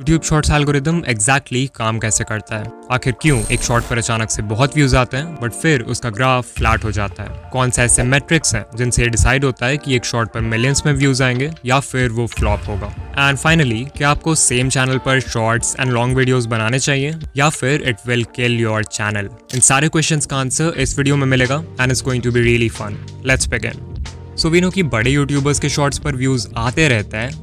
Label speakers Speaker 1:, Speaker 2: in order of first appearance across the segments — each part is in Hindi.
Speaker 1: यूट्यूब शॉर्ट्स एल्गोरिदम एग्जैक्टली काम कैसे करता है, आखिर क्यों एक शॉर्ट पर अचानक से बहुत व्यूज आते हैं बट फिर उसका ग्राफ फ्लैट हो जाता है, कौन से ऐसे मेट्रिक्स हैं जिनसे ये डिसाइड होता है कि एक शॉर्ट पर मिलियंस में व्यूज आएंगे या फिर वो फ्लॉप होगा, एंड फाइनली क्या आपको सेम चैनल पर शॉर्ट्स एंड लॉन्ग वीडियोस बनाने चाहिए या फिर it will kill your channel. इन सारे क्वेश्चंस का आंसर इस वीडियो में मिलेगा and it's going to be really fun. Let's begin. So we know कि बड़े यूट्यूबर्स के शॉर्ट्स पर व्यूज आते रहते हैं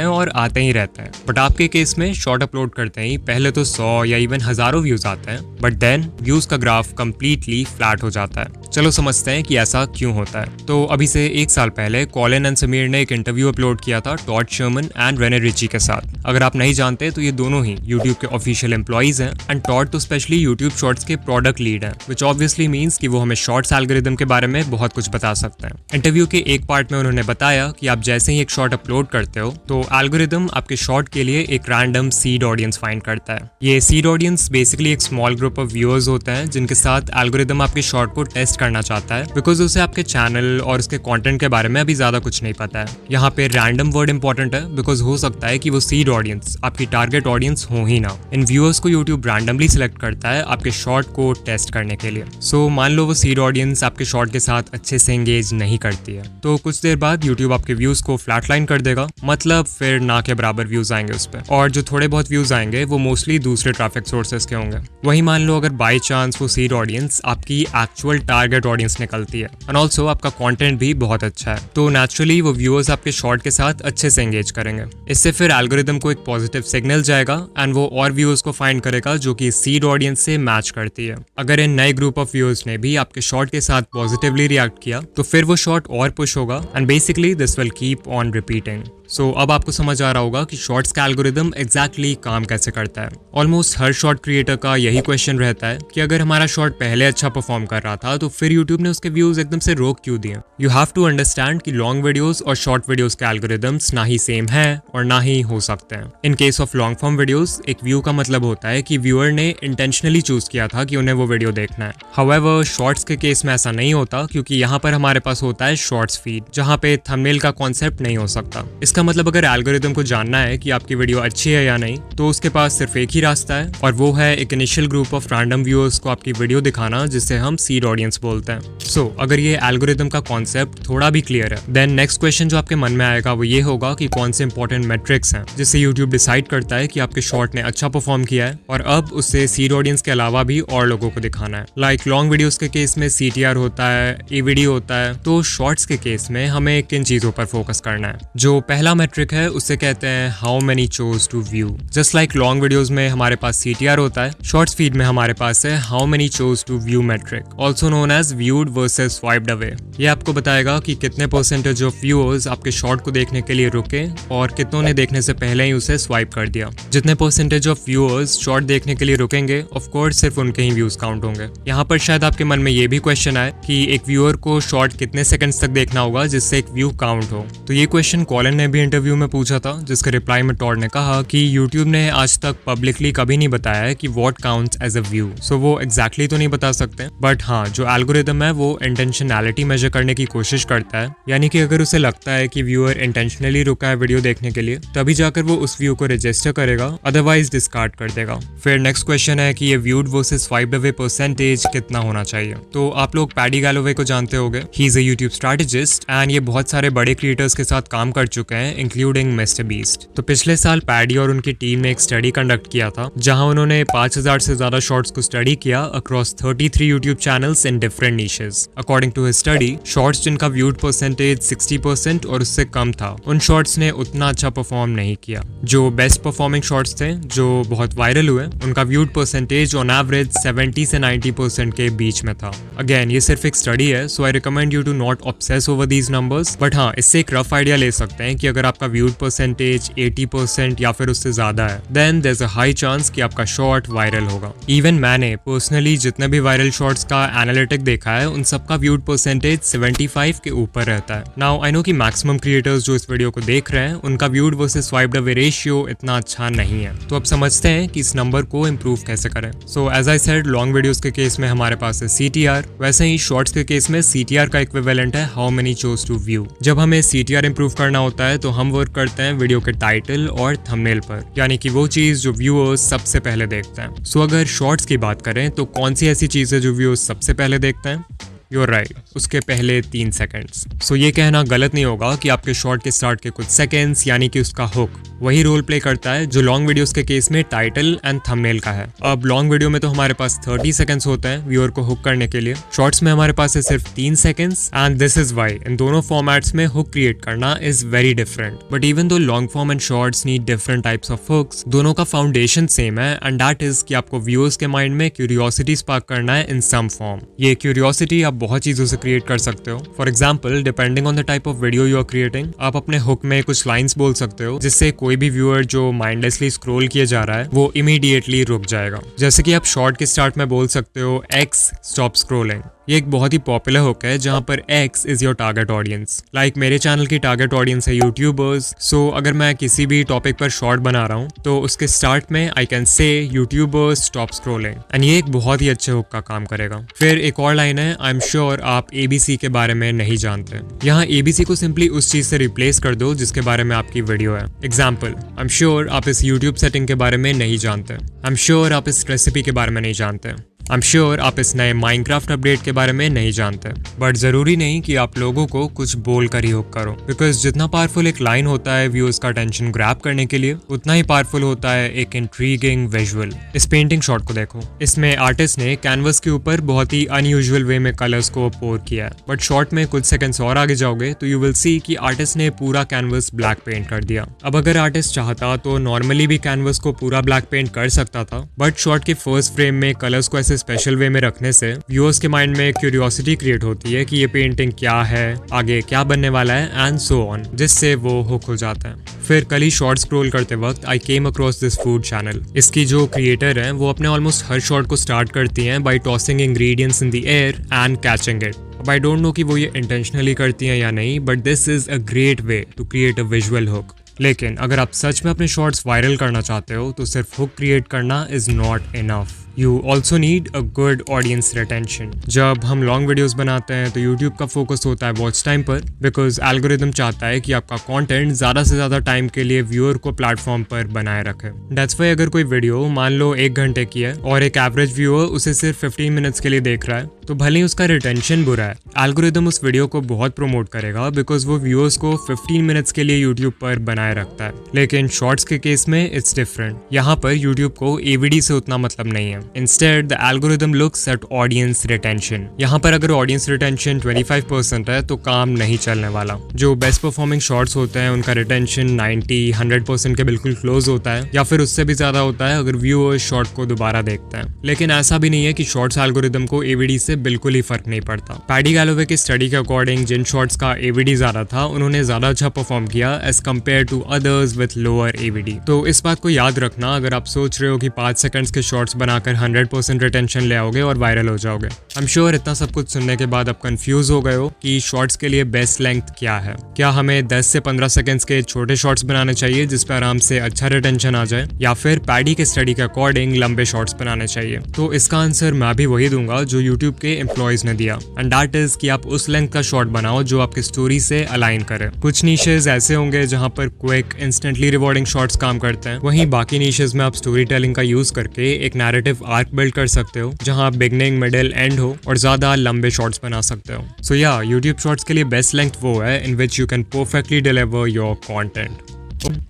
Speaker 1: और आते ही रहते हैं, बट आपके केस में शॉर्ट अपलोड करते ही पहले तो 100 या इवन हजारों व्यूज आते हैं, बट देन व्यूज का ग्राफ कंप्लीटली फ्लैट हो जाता है। चलो समझते हैं कि ऐसा क्यों होता है। तो अभी से 1 साल पहले कॉलिन एंड समीर ने एक इंटरव्यू अपलोड किया था Todd Sherman and Rene Ritchie के साथ। अगर आप नहीं जानते तो ये दोनों ही यूट्यूब के ऑफिशियल एम्प्लॉइज हैं एंड टॉड तो स्पेशली यूट्यूब शॉर्ट्स के प्रोडक्ट लीड हैं, विच ऑब्वियसली मीन्स कि वो हमें शॉर्ट्स एल्गोरिदम के बारे में बहुत कुछ बता सकते हैं। इंटरव्यू के एक पार्ट में उन्होंने बताया कि आप जैसे ही एक शॉर्ट अपलोड करते हो तो एल्गोरिदम आपके शॉर्ट के लिए एक रैंडम सीड ऑडियंस फाइंड करता है। ये सीड ऑडियंस बेसिकली एक स्मॉल ग्रुप ऑफ व्यूअर्स होते हैं जिनके साथ एल्गोरिदम आपके शॉर्ट को टेस्ट करना चाहता है, बिकॉज उसे आपके चैनल और उसके कंटेंट के बारे में अभी ज्यादा कुछ नहीं पता है। यहाँ पे रैंडम वर्ड इंपॉर्टेंट है बिकॉज हो सकता है कि वो सीड ऑडियंस आपकी टारगेट ऑडियंस हो ही ना। इन व्यूअर्स को यूट्यूब रैंडमली सिलेक्ट करता है आपके शॉर्ट को टेस्ट करने के लिए। सो मान लो वो सीड ऑडियंस आपके शॉर्ट के साथ अच्छे से एंगेज नहीं करती है तो कुछ देर बाद यूट्यूब आपके व्यूज को फ्लैटलाइन कर देगा, मतलब फिर ना के बराबर व्यूज आएंगे उस पर, और जो थोड़े बहुत व्यूज आएंगे वो मोस्टली दूसरे ट्रैफिक सोर्सेस के होंगे। वही मान लो अगर बाय चांस वो सीड ऑडियंस आपकी एक्चुअल टारगेट ऑडियंस निकलती है एंड ऑल्सो आपका कंटेंट भी बहुत अच्छा है, तो नेचुरली वो व्यूअर्स आपके शॉर्ट के साथ अच्छे से एंगेज करेंगे। इससे फिर एल्गोरिदम को एक पॉजिटिव सिग्नल जाएगा एंड वो और व्यूअर्स को फाइंड करेगा जो कि सीड ऑडियंस से मैच करती है। अगर इन नए ग्रुप ऑफ व्यूअर्स ने भी आपके शॉर्ट के साथ पॉजिटिवली रिएक्ट किया तो फिर वो शॉर्ट और पुश होगा and basically this will keep on repeating. So अब आपको समझ आ रहा होगा कि शॉर्ट्स का एल्गोरिदम एग्जैक्टली काम कैसे करता है। ऑलमोस्ट हर शॉर्ट क्रिएटर का यही क्वेश्चन रहता है कि अगर हमारा शॉर्ट पहले अच्छा परफॉर्म कर रहा था तो फिर यूट्यूब ने उसके व्यूज एकदम से रोक क्यों दिए। यू हैव टू अंडरस्टैंड कि लॉन्ग वीडियोस और शॉर्ट वीडियोस के एल्गोरिदम्स ना ही सेम है और ना ही हो सकते हैं। In case of long form videos एक व्यू का मतलब होता है कि व्यूअर ने इंटेंशनली चूज किया था कि उन्हें वो वीडियो देखना है। हाउएवर शॉर्ट्स के केस में ऐसा नहीं होता क्योंकि यहाँ पर हमारे पास होता है शॉर्ट्स फीड जहाँ पे थंबनेल का कॉन्सेप्ट नहीं हो सकता। इसका मतलब अगर एल्गोरिदम को जानना है कि आपकी वीडियो अच्छी है या नहीं तो उसके पास सिर्फ एक ही रास्ता है और वो है एक initial group of random viewers को आपकी वीडियो दिखाना जिसे हम सीड ऑडियंस बोलते हैं। सो अगर ये एल्गोरिदम का कॉन्सेप्ट थोड़ा भी क्लियर है देन नेक्स्ट क्वेश्चन जो आपके मन में आएगा वो ये होगा कि कौन से इंपॉर्टेंट मेट्रिक्स हैं जिससे यूट्यूब डिसाइड करता है कि आपके शॉर्ट ने अच्छा परफॉर्म किया है और अब उससे सीड ऑडियंस के अलावा भी और लोगों को दिखाना है। लाइक लॉन्ग वीडियोस के केस में CTR होता है, AVD होता है, तो शॉर्ट्स के केस में हमें किन चीजों पर फोकस करना है। जो पहला मेट्रिक है उसे कहते हैं how many chose to view. Just like long videos में हमारे पास CTR होता है, शॉर्ट्स फीड में हमारे पास है how many chose to view metric, also known as viewed versus swiped away. ये आपको बताएगा कि कितने परसेंटेज ऑफ व्यूअर्स आपके शॉर्ट को देखने के लिए रुके और कितनों ने देखने से पहले ही उसे स्वाइप कर दिया। जितने परसेंटेज ऑफ व्यूअर्स शॉर्ट देखने के लिए रुकेंगे ऑफ कोर्स सिर्फ उनके ही व्यूज काउंट होंगे। यहाँ पर शायद आपके मन में ये भी क्वेश्चन आए कि एक व्यूअर को शॉर्ट कितने सेकंड्स तक देखना होगा जिससे एक व्यू काउंट हो। तो ये क्वेश्चन कॉलिन ने भी इंटरव्यू में पूछा था जिसके रिप्लाई में टॉड ने कहा कि यूट्यूब ने आज तक पब्लिकली कभी नहीं बताया है कि what counts as a view. So वो एग्जैक्टली तो नहीं बता सकते, बट हाँ जो एल्गोरिदम है वो इंटेंशनैलिटी मेजर करने की कोशिश करता है, यानी कि अगर उसे लगता है कि व्यूअर इंटेंशनली रुका है वीडियो देखने के लिए तभी जाकर वो उस व्यू को रजिस्टर करेगा, अदरवाइज डिस्कार्ड कर देगा। फिर नेक्स्ट क्वेश्चन है कि ये viewed versus swiped away percentage कितना होना चाहिए। तो आप लोग पैडी गैलोवे को जानते होंगे, he is a YouTube strategist and ये बहुत सारे बड़े क्रिएटर्स के साथ काम कर चुके हैं इंक्लूडिंग मिस्टर बीस्ट। तो पिछले साल पैडी और उनकी टीम ने एक स्टडी कंडक्ट किया था जहां उन्होंने 5000 से ज्यादा शॉर्ट्स को स्टडी किया across 33 YouTube channels in different niches. According to his study shorts जिनका व्यूड परसेंटेज 60% और उससे कम था उन शॉर्ट्स ने उतना अच्छा परफॉर्म नहीं किया। जो बेस्ट परफॉर्मिंग शॉर्ट्स थे जो बहुत वायरल हुए उनका व्यूड परसेंटेज ऑन एवरेज 70 से 90% के बीच में था। अगेन ये सिर्फ एक स्टडी है so I recommend you to not obsess over these numbers, but हाँ इससे एक रफ आइडिया ले सकते हैं कि अगर आपका व्यूड परसेंटेज 80% या फिर उससे ज्यादा है then there is a high chance कि आपका शॉर्ट वायरल होगा। इवन मैंने पर्सनली जितने भी वायरल शॉर्ट्स का एनालिटिक देखा है उन सबका व्यूड परसेंटेज 75 के ऊपर रहता है। नाउ आई नो कि मैक्सिमम क्रिएटर्स जो इस वीडियो को देख रहे हैं उनका viewed versus swiped away ratio इतना अच्छा नहीं है, तो अब समझते हैं कि इस नंबर को इम्प्रूव कैसे करें। So as I said long videos के केस में हमारे पास है CTR, वैसे ही शॉर्ट्स के केस में CTR का इक्विवेलेंट है how many chose to view. जब हमें CTR इंप्रूव करना होता है तो हम वर्क करते हैं वीडियो के टाइटल और थंबनेल पर, यानी कि वो चीज जो व्यूअर्स सबसे पहले देखते हैं। सो अगर शॉर्ट्स की बात करें तो कौन सी ऐसी चीज है जो व्यूअर्स सबसे पहले देखते हैं? यूर राइट, उसके पहले 3 सेकंड्स। सो ये कहना गलत नहीं होगा कि आपके शॉर्ट के स्टार्ट के कुछ सेकंड्स यानी कि उसका हुक वही रोल प्ले करता है जो लॉन्ग वीडियोस के केस में टाइटल एंड थंबनेल का है। अब लॉन्ग वीडियो में तो हमारे पास 30 सेकंड्स होते हैं व्यूअर को हुक करने के लिए, शॉर्ट्स में हमारे पास है सिर्फ 3 seconds and this is why in दोनों फॉर्मेट्स में हुक क्रिएट करना is very different. But even though long form and shorts need different types of hooks, दोनों का फाउंडेशन सेम है एंड दैट इज कि आपको व्यूअर्स के माइंड में क्यूरियोसिटी स्पार्क करना है इन सम फॉर्म। ये क्यूरियोसिटी आप बहुत चीजों से क्रिएट कर सकते हो। For example, depending on the type of video you are creating, आप अपने हुक में कुछ लाइंस बोल सकते हो जिससे कोई भी व्यूअर जो माइंडलेसली स्क्रॉल किए जा रहा है वो इमीडिएटली रुक जाएगा। जैसे कि आप शॉर्ट के स्टार्ट में बोल सकते हो एक्स स्टॉप स्क्रॉलिंग। ये एक बहुत ही पॉपुलर हुक है जहां पर X is your target audience. Like मेरे चैनल की टारगेट ऑडियंस है यूट्यूबर्स, सो अगर मैं किसी भी टॉपिक पर शॉर्ट बना रहा हूँ तो उसके स्टार्ट में I can say YouTubers stop scrolling and ये एक बहुत ही अच्छे हुक का काम करेगा। फिर एक और लाइन है, आई एम श्योर आप ABC के बारे में नहीं जानते। यहाँ ABC को सिंपली उस चीज से रिप्लेस कर दो जिसके बारे में आपकी वीडियो है। एग्जाम्पल, आई एम श्योर आप इस यूट्यूब सेटिंग के बारे में नहीं जानते। आई एम श्योर आप इस रेसिपी के बारे में नहीं जानते। आई एम श्योर आप इस नए माइनक्राफ्ट अपडेट के बारे में नहीं जानते। बट जरूरी नहीं कि आप लोगों को कुछ बोल कर ही हुक करो, बिकॉज जितना पावरफुल एक लाइन होता है व्यूअर्स का अटेंशन ग्रैब करने के लिए, उतना ही पावरफुल होता है एक इंट्रीगिंग विजुअल। इस पेंटिंग शॉट को देखो, इसमें आर्टिस्ट ने कैनवस के ऊपर बहुत ही अनयूजुअल वे में कलर्स को पोर किया है। बट शॉट में कुछ सेकंड्स और आगे जाओगे तो यू विल सी कि आर्टिस्ट ने पूरा कैनवस ब्लैक पेंट कर दिया। अब अगर आर्टिस्ट चाहता तो नॉर्मली भी कैनवस को पूरा ब्लैक पेंट कर सकता था, बट शॉट के फर्स्ट फ्रेम में कलर्स को ऐसे स्पेशल वे में रखने से व्यूअर्स के माइंड में क्यूरियोसिटी क्रिएट होती है कि ये पेंटिंग क्या है, आगे क्या बनने वाला है एंड सो ऑन, जिससे वो हुक हो जाता है। फिर कल ही शॉर्ट स्क्रॉल करते वक्त I came across this food channel. इसकी जो क्रिएटर है वो अपने ऑलमोस्ट हर शॉट को स्टार्ट करती हैं by tossing ingredients in the air and catching it. अब आई डोंट नो कि वो ये इंटेंशनली करती हैं या नहीं, but this is a great way to create a visual hook. लेकिन अगर आप सच में अपने शॉर्ट्स वायरल करना चाहते हो तो सिर्फ हुक क्रिएट करना is not enough. You also need a good audience retention. जब हम लॉन्ग वीडियोस बनाते हैं तो YouTube का फोकस होता है वॉच टाइम पर, बिकॉज एल्गोरिदम चाहता है कि आपका कंटेंट ज़्यादा से ज़्यादा टाइम के लिए व्यूअर को प्लेटफॉर्म पर बनाए रखे। That's why अगर कोई वीडियो मान लो 1 घंटे की है और एक एवरेज व्यूअर उसे सिर्फ 15 मिनट्स के लिए देख रहा है, तो भले ही उसका रिटेंशन बुरा है, एल्गोरिदम उस वीडियो को बहुत प्रमोट करेगा बिकॉज वो व्यूअर्स को 15 मिनट्स के लिए यूट्यूब पर बनाए रखता है। लेकिन शॉर्ट्स के केस में इट्स डिफरेंट। यहाँ पर यूट्यूब को AVD से उतना मतलब नहीं है। Instead, the algorithm looks at audience retention. यहाँ पर अगर audience retention 25% है तो काम नहीं चलने वाला। जो बेस्ट परफॉर्मिंग शॉर्ट्स होते हैं उनका रिटेंशन 90-100% के बिल्कुल क्लोज होता है, या फिर उससे भी ज्यादा होता है अगर व्यूअर्स शॉर्ट को दोबारा देखते हैं। लेकिन ऐसा भी नहीं है कि शॉर्ट्स एल्गोरिदम को AVD से बिल्कुल ही फर्क नहीं पड़ता। पैडी गैलोवे की स्टडी के अकॉर्डिंग जिन शॉर्ट्स का AVD ज्यादा था उन्होंने ज्यादा अच्छा परफॉर्म किया as compared to others with lower AVD। तो इस बात को याद रखना अगर आप सोच रहे हो कि 5 सेकंड्स के शॉर्ट्स बनाकर 100% रिटेंशन ले आओगे और वायरल हो जाओगे। आई एम श्योर इतना सब कुछ सुनने के बाद आप कंफ्यूज हो गए हो कि शॉर्ट्स के लिए बेस्ट लेंथ क्या है। क्या हमें 10 से 15 सेकंड्स के छोटे शॉर्ट्स बनाने चाहिए जिस पर आराम से अच्छा रिटेंशन आ जाए, या फिर पैडी के स्टडी के अकॉर्डिंग लंबे शॉर्ट्स बनाने चाहिए? तो इसका आंसर मैं भी वही दूंगा जो यूट्यूब के एम्प्लॉयज ने दिया, एंड दैट इज कि आप उस लेंथ का शॉर्ट बनाओ जो आपकी स्टोरी से अलाइन करे। कुछ नीशेज ऐसे होंगे जहां पर क्विक इंस्टेंटली रिवॉर्डिंग शॉर्ट्स काम करते हैं, वहीं बाकी नीशेज में आप स्टोरी टेलिंग का यूज करके एक नैरेटिव आर्क बिल्ड कर सकते हो जहां बिगनिंग, मिडिल, एंड हो और ज्यादा लंबे शॉर्ट्स बना सकते हो। सो या यूट्यूब शॉर्ट्स के लिए बेस्ट लेंथ वो है in which you can perfectly deliver your content.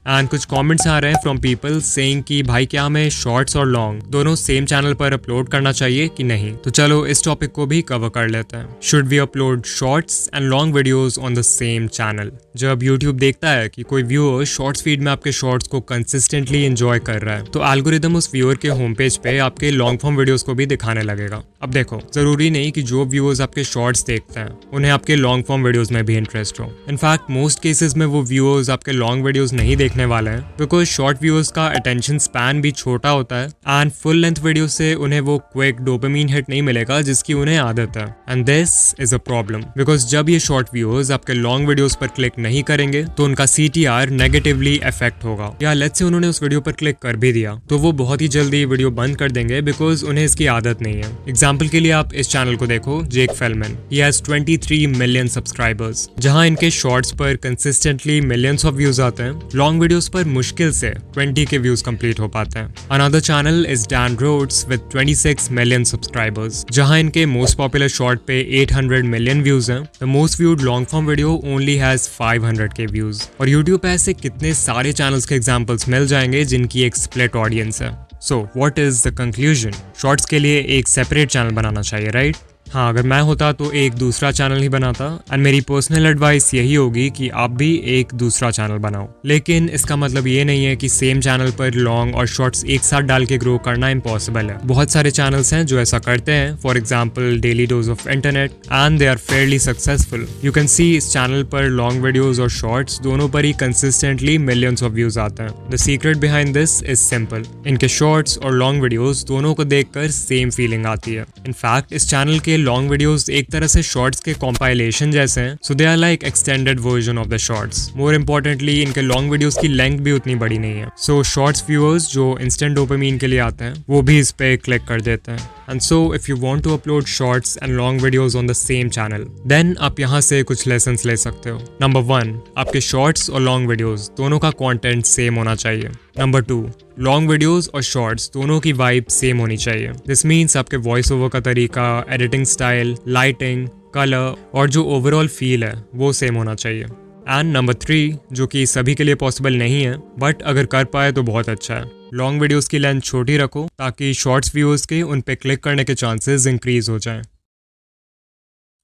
Speaker 1: And कुछ कमेंट्स आ रहे हैं फ्रॉम पीपल सेइंग कि भाई क्या हमें शॉर्ट्स और लॉन्ग दोनों सेम चैनल पर अपलोड करना चाहिए कि नहीं। तो चलो इस टॉपिक को भी कवर कर लेते हैं। Should we upload shorts and long videos on the same channel? जब यूट्यूब देखता है कि कोई व्यूअर शॉर्ट्स फीड में आपके शॉर्ट्स को कंसिस्टेंटली एंजॉय कर रहा है तो एल्गोरिदम उस व्यूअर के होम पेज पे आपके लॉन्ग फॉर्म वीडियोस को भी दिखाने लगेगा। अब देखो, जरूरी नहीं कि जो व्यूअर्स आपके शॉर्ट्स देखते हैं उन्हें आपके लॉन्ग फॉर्म वीडियोस में भी इंटरेस्ट हो। इनफैक्ट मोस्ट केसेस में वो व्यूअर्स आपके लॉन्ग वीडियोस नहीं देखने वाले हैं बिकॉज शॉर्ट व्यूअर्स का अटेंशन स्पैन भी छोटा होता है एंड फुल लेंथ वीडियो से उन्हें वो क्विक डोपामिन हिट नहीं मिलेगा जिसकी उन्हें आदत है and this is a problem because जब ये शॉर्ट व्यूअर्स आपके लॉन्ग वीडियोस पर क्लिक नहीं करेंगे तो उनका CTR नेगेटिवली इफेक्ट होगा या लेट्स से उन्होंने उस वीडियो पर क्लिक कर भी दिया तो वो बहुत ही जल्दी वीडियो बंद कर देंगे बिकॉज उन्हें इसकी आदत नहीं है। एग्जाम्पल के लिए आप इस चैनल को देखो, Jake Fellman, he has 23 million subscribers. जहां इनके शॉर्ट्स पर कंसिस्टेंटली मिलियंस ऑफ व्यूज आते हैं, लॉन्ग वीडियोस पर मुश्किल से 20 के व्यूज कंप्लीट हो पाते हैं। Another channel is Dan Rhodes with 26 million subscribers, जहां इनके मोस्ट पॉपुलर शॉर्ट पे 800 मिलियन व्यूज हैं। The most viewed long form video only has 500 K views. और यूट्यूब पे ऐसे कितने सारे चैनल्स के एग्जांपल्स मिल जाएंगे जिनकी एक स्प्लिट ऑडियंस है। So what is the conclusion? Shorts के लिए एक सेपरेट चैनल बनाना चाहिए, राइट? हाँ, अगर मैं होता तो एक दूसरा चैनल ही बनाता एंड मेरी पर्सनल एडवाइस यही होगी कि आप भी एक दूसरा चैनल बनाओ। लेकिन इसका मतलब ये नहीं है कि सेम चैनल पर लॉन्ग और शॉर्ट्स एक साथ डाल के ग्रो करना इम्पॉसिबल है। बहुत सारे चैनल्स हैं जो ऐसा करते हैं, for example daily dose of internet, and they are fairly successful. You can see इस चैनल पर लॉन्ग वीडियोज और शॉर्ट्स दोनों पर ही कंसिस्टेंटली मिलियंस ऑफ व्यूज आते हैं। The secret behind this is simple, इनके शॉर्ट्स और लॉन्ग वीडियोज दोनों को देखकर सेम फीलिंग आती है। इनफैक्ट इस चैनल के लॉन्ग वीडियोस एक तरह से शॉर्ट्स के कॉम्पाइलेशन जैसे हैं, so they are like extended version of the shorts. More importantly इनके लॉन्ग वीडियोस की लेंथ भी उतनी बड़ी नहीं है, सो शॉर्ट्स व्यूअर्स जो इंस्टेंट डोपामिन के लिए आते हैं वो भी इस पे क्लिक कर देते हैं। And so if you want to upload shorts and long videos on the same channel, then आप यहाँ से कुछ लेसन्स ले सकते हो। नंबर 1, आपके शॉर्ट्स और लॉन्ग वीडियोस दोनों का कंटेंट सेम होना चाहिए। नंबर 2, लॉन्ग वीडियोस और शॉर्ट्स दोनों की वाइब सेम होनी चाहिए। दिस मीन्स आपके वॉइस ओवर का तरीका, एडिटिंग स्टाइल, लाइटिंग, कलर और जो ओवरऑल फील है वो सेम होना चाहिए। एंड नंबर 3, जो कि सभी के लिए पॉसिबल नहीं है बट अगर कर पाए तो बहुत अच्छा है, लॉन्ग वीडियोस की लेंथ छोटी रखो ताकि शॉर्ट्स व्यूअर्स के उन पे क्लिक करने के चांसेस इंक्रीज हो जाएं।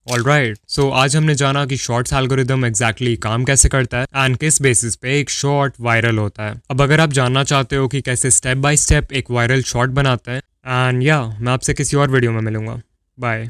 Speaker 1: ऑलराइट, सो आज हमने जाना कि शॉर्ट्स एल्गोरिदम एग्जैक्टली काम कैसे करता है एंड किस बेसिस पे एक शॉर्ट वायरल होता है। अब अगर आप जानना चाहते हो कि कैसे स्टेप बाय स्टेप एक वायरल शॉर्ट बनाते हैं, एंड या मैं आपसे किसी और वीडियो में मिलूंगा। बाय।